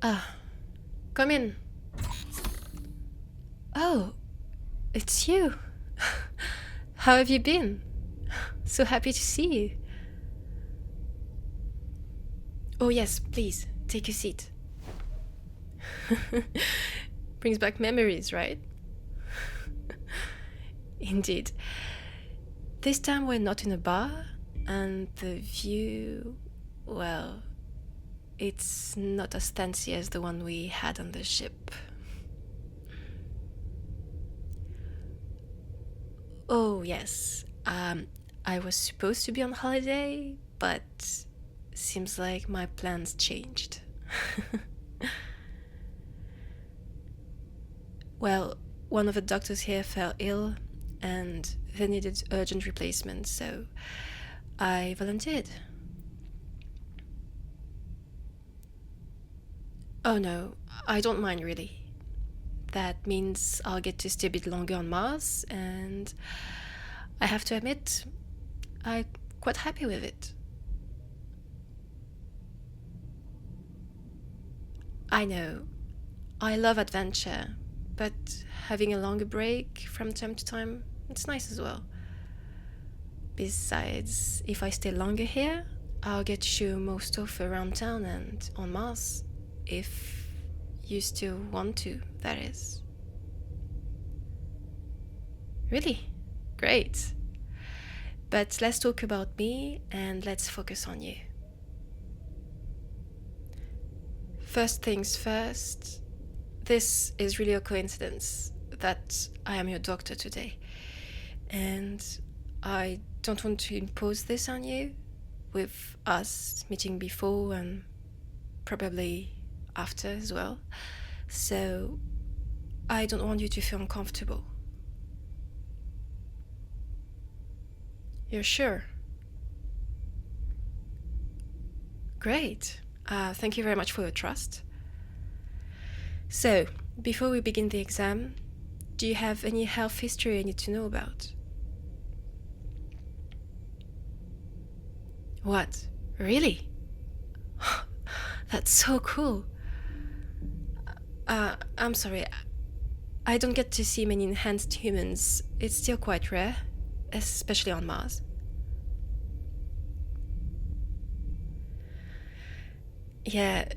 Ah, come in. Oh, it's you. How have you been? So happy to see you. Oh, yes, please, take a seat. Brings back memories, right? Indeed. This time we're not in a bar, and the view, well, it's not as fancy as the one we had on the ship. Oh, yes. I was supposed to be on holiday, but seems like my plans changed. Well, one of the doctors here fell ill and they needed urgent replacement, so I volunteered. Oh no, I don't mind really. That means I'll get to stay a bit longer on Mars, and I have to admit, I'm quite happy with it. I know, I love adventure, but having a longer break from time to time, it's nice as well. Besides, if I stay longer here, I'll get to show more stuff around town and on Mars, if you still want to, that is. Really? Great. But let's talk about me and let's focus on you. First things first, this is really a coincidence that I am your doctor today. And I don't want to impose this on you, with us meeting before and probably after as well. So I don't want you to feel uncomfortable. You're sure? Great. Thank you very much for your trust. So, before we begin the exam, do you have any health history I need to know about? What? Really? That's so cool. I'm sorry. I don't get to see many enhanced humans. It's still quite rare, especially on Mars. Yeah,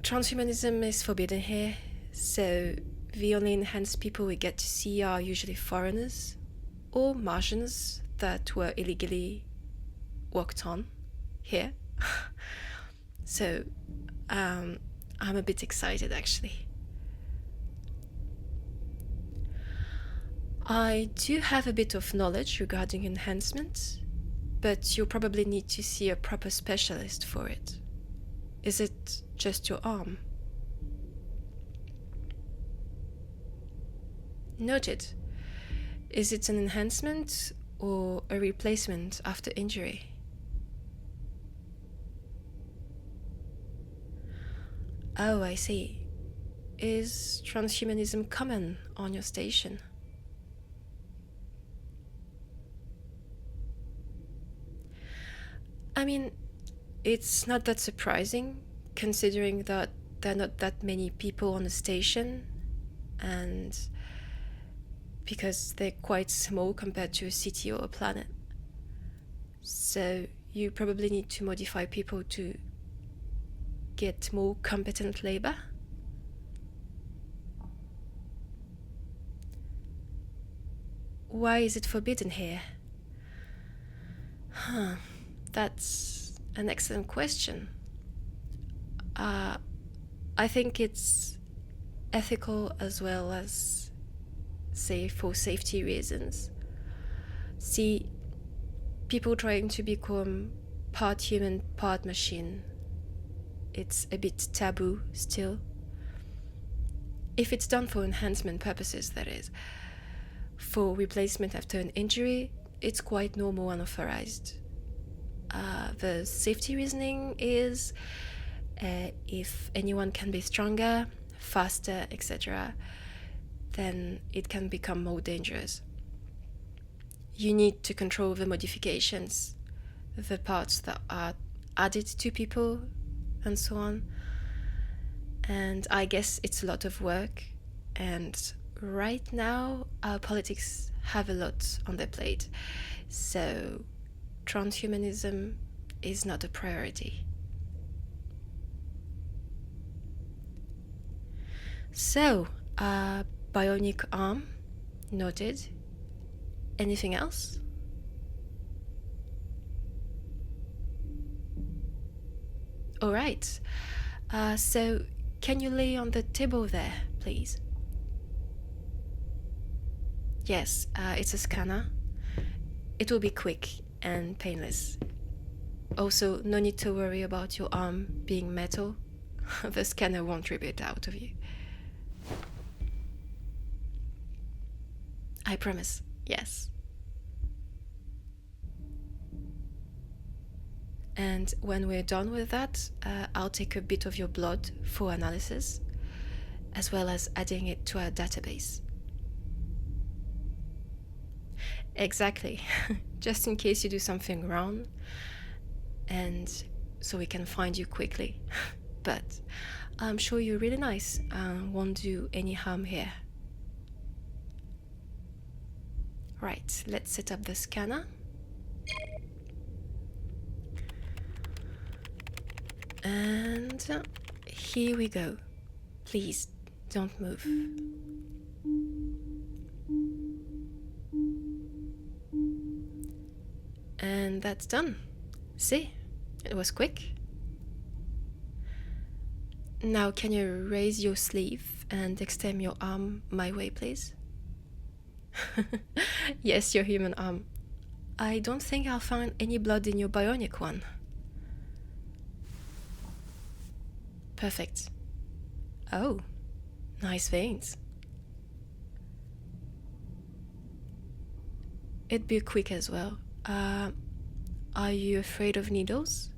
transhumanism is forbidden here, so the only enhanced people we get to see are usually foreigners or Martians that were illegally worked on here. So, I'm a bit excited actually. I do have a bit of knowledge regarding enhancement, but you'll probably need to see a proper specialist for it. Is it just your arm? Noted. Is it an enhancement or a replacement after injury? Oh, I see. Is transhumanism common on your station? I mean, it's not that surprising, considering that there are not that many people on the station, and because they're quite small compared to a city or a planet. So you probably need to modify people to get more competent labor. Why is it forbidden here? That's an excellent question. I think it's ethical as well as, say, for safety reasons. See, people trying to become part human, part machine, it's a bit taboo still. If it's done for enhancement purposes, that is. For replacement after an injury, it's quite normal and authorized. The safety reasoning is if anyone can be stronger, faster, etc., then it can become more dangerous. You need to control the modifications, the parts that are added to people, and so on. And I guess it's a lot of work, and right now our politics have a lot on their plate, so transhumanism is not a priority. So, bionic arm, noted. Anything else? All right. So, can you lay on the table there, please? Yes, it's a scanner. It will be quick and painless. Also, no need to worry about your arm being metal. The scanner won't rip it out of you. I promise, yes. And when we're done with that, I'll take a bit of your blood for analysis, as well as adding it to our database. Exactly, just in case you do something wrong, and so we can find you quickly. But I'm sure you're really nice, won't do any harm here. Right, let's set up the scanner. And here we go. Please don't move. And that's done. See, it was quick. Now can you raise your sleeve and extend your arm my way, please? Yes, your human arm. I don't think I'll find any blood in your bionic one. Perfect. Oh, nice veins. It'd be quick as well. Are you afraid of needles?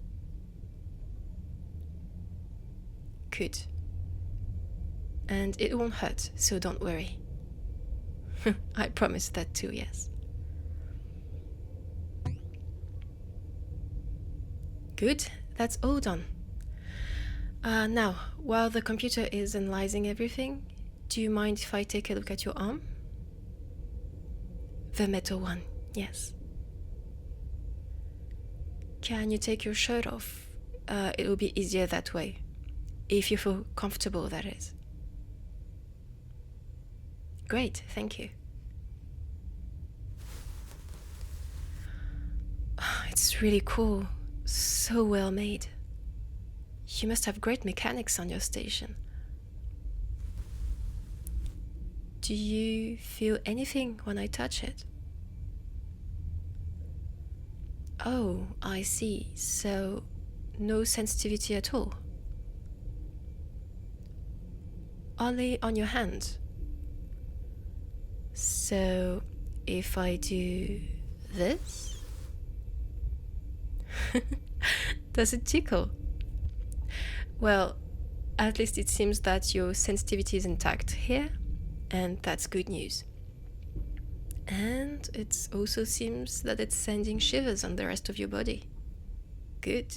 Good. And it won't hurt, so don't worry. I promise that too, yes. Good, that's all done. Now, while the computer is analyzing everything, do you mind if I take a look at your arm? The metal one, yes. Can you take your shirt off? It will be easier that way. If you feel comfortable, that is. Great, thank you. It's really cool. So well made. You must have great mechanics on your station. Do you feel anything when I touch it? Oh, I see. So, no sensitivity at all? Only on your hand? So, if I do this? Does it tickle? Well, at least it seems that your sensitivity is intact here, and that's good news. And it also seems that it's sending shivers on the rest of your body. Good.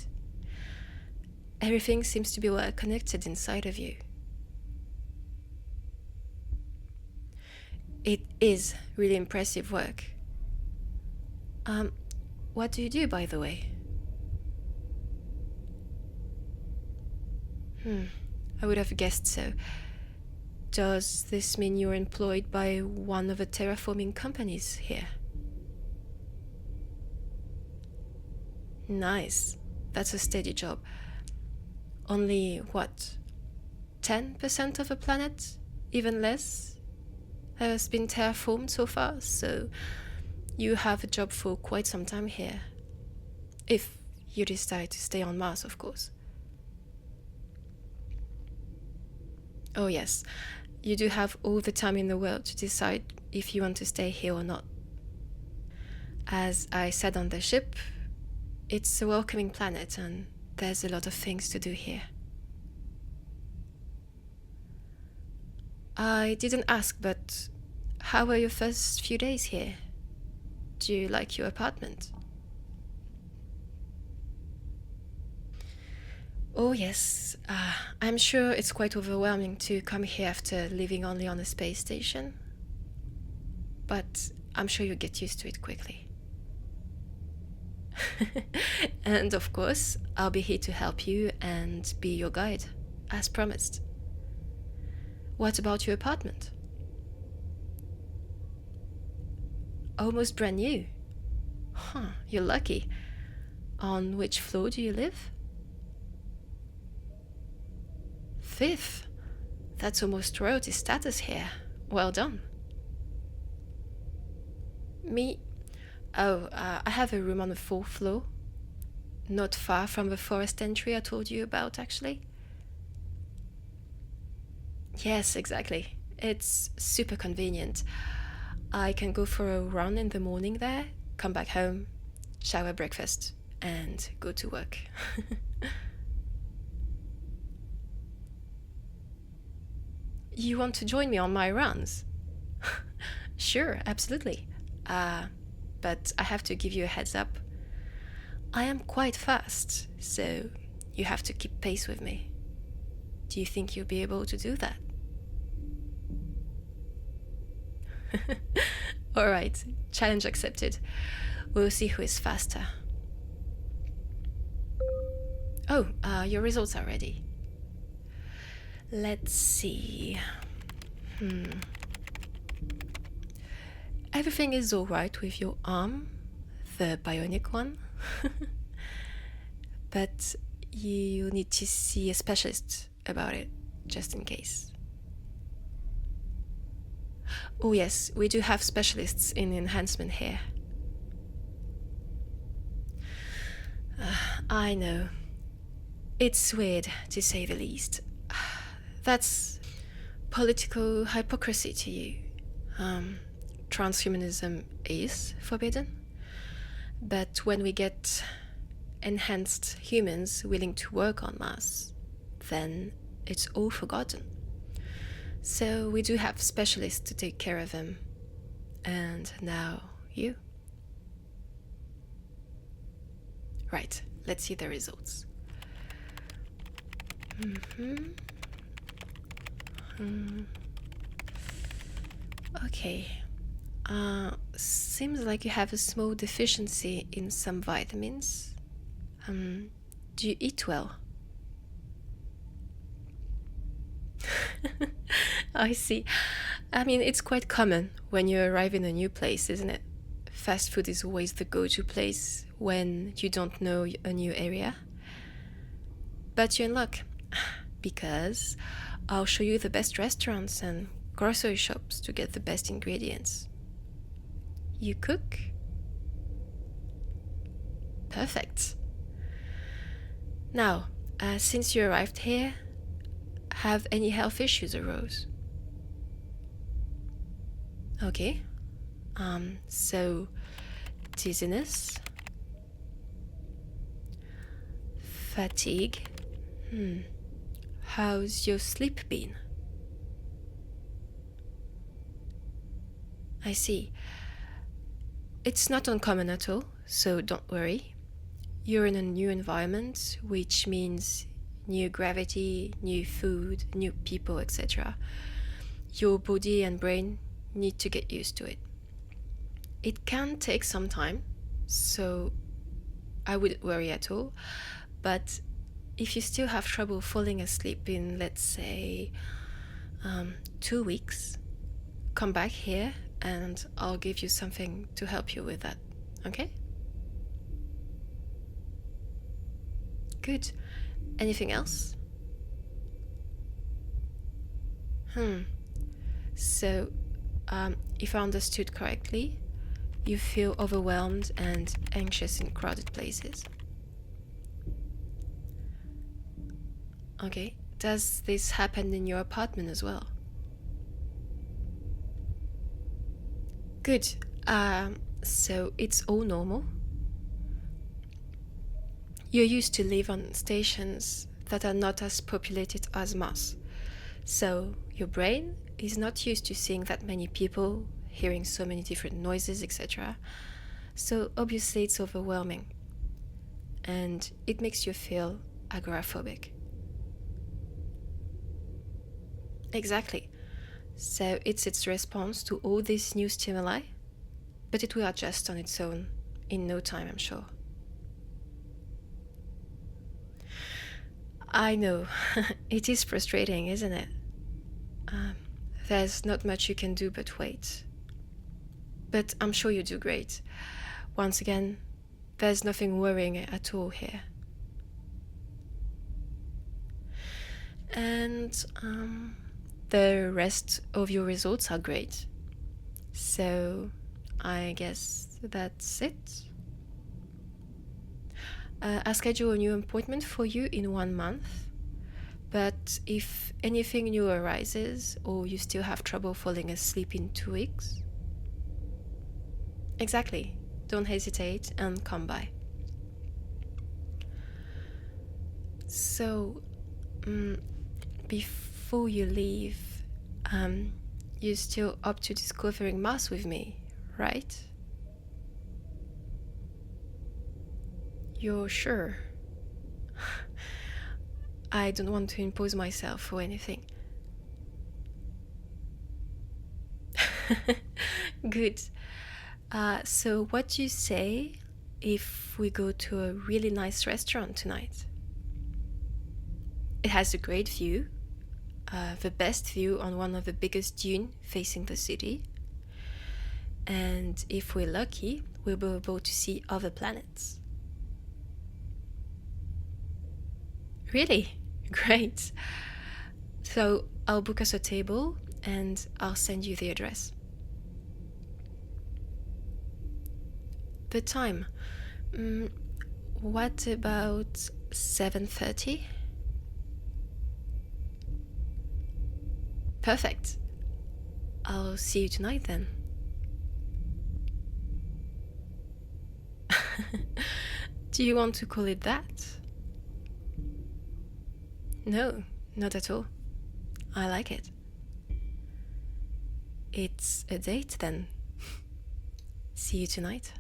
Everything seems to be well connected inside of you. It is really impressive work. What do you do, by the way? I would have guessed so. Does this mean you're employed by one of the terraforming companies here? Nice. That's a steady job. Only, what, 10% of the planet? Even less? Has been terraformed so far, so you have a job for quite some time here. If you decide to stay on Mars, of course. Oh yes, you do have all the time in the world to decide if you want to stay here or not. As I said on the ship, it's a welcoming planet and there's a lot of things to do here. I didn't ask, but how were your first few days here? Do you like your apartment? Oh, yes. I'm sure it's quite overwhelming to come here after living only on a space station. But I'm sure you'll get used to it quickly. And of course, I'll be here to help you and be your guide, as promised. What about your apartment? Almost brand new. Huh, you're lucky. On which floor do you live? 5th. That's almost royalty status here. Well done. Me? Oh, I have a room on the 4th floor. Not far from the forest entry I told you about, actually. Yes, exactly. It's super convenient. I can go for a run in the morning there, come back home, shower, breakfast, and go to work. You want to join me on my runs? Sure, absolutely. But I have to give you a heads up. I am quite fast, so you have to keep pace with me. Do you think you'll be able to do that? Alright, challenge accepted. We'll see who is faster. Oh, your results are ready. Let's see. Everything is alright with your arm, the bionic one. But you need to see a specialist about it, just in case. Oh yes, we do have specialists in enhancement here. I know. It's weird, to say the least. That's political hypocrisy to you. Transhumanism is forbidden. But when we get enhanced humans willing to work on Mars, then it's all forgotten. So we do have specialists to take care of them. And now you. Right, let's see the results. Okay. Seems like you have a small deficiency in some vitamins. Do you eat well? I see. I mean, it's quite common when you arrive in a new place, isn't it? Fast food is always the go-to place when you don't know a new area. But you're in luck, because I'll show you the best restaurants and grocery shops to get the best ingredients. You cook? Perfect. Now, since you arrived here, have any health issues arose? Okay. So, dizziness, fatigue. How's your sleep been? I see. It's not uncommon at all, so don't worry. You're in a new environment, which means new gravity, new food, new people, etc. Your body and brain need to get used to it. It can take some time, so I wouldn't worry at all. But if you still have trouble falling asleep in, let's say, 2 weeks, come back here and I'll give you something to help you with that, okay? Good. Anything else? So, if I understood correctly, you feel overwhelmed and anxious in crowded places. Okay. Does this happen in your apartment as well? Good. So it's all normal. You're used to live on stations that are not as populated as Mars. So your brain is not used to seeing that many people, hearing so many different noises, etc. So obviously it's overwhelming. And it makes you feel agoraphobic. Exactly. So it's its response to all these new stimuli, but it will adjust on its own in no time, I'm sure. I know. It is frustrating, isn't it? There's not much you can do but wait. But I'm sure you do great. Once again, there's nothing worrying at all here. And the rest of your results are great. So I guess that's it. I'll schedule a new appointment for you in 1 month. But if anything new arises or you still have trouble falling asleep in 2 weeks, exactly, don't hesitate and come by. So, before you leave, you're still up to discovering Mars with me, right? You're sure? I don't want to impose myself or anything. Good. So what do you say if we go to a really nice restaurant tonight? It has a great view, the best view on one of the biggest dunes facing the city. And if we're lucky, we'll be able to see other planets. Really? Great. So I'll book us a table and I'll send you the address. The time? What about 7:30? Perfect. I'll see you tonight then. Do you want to call it that? No, not at all. I like it. It's a date then. See you tonight.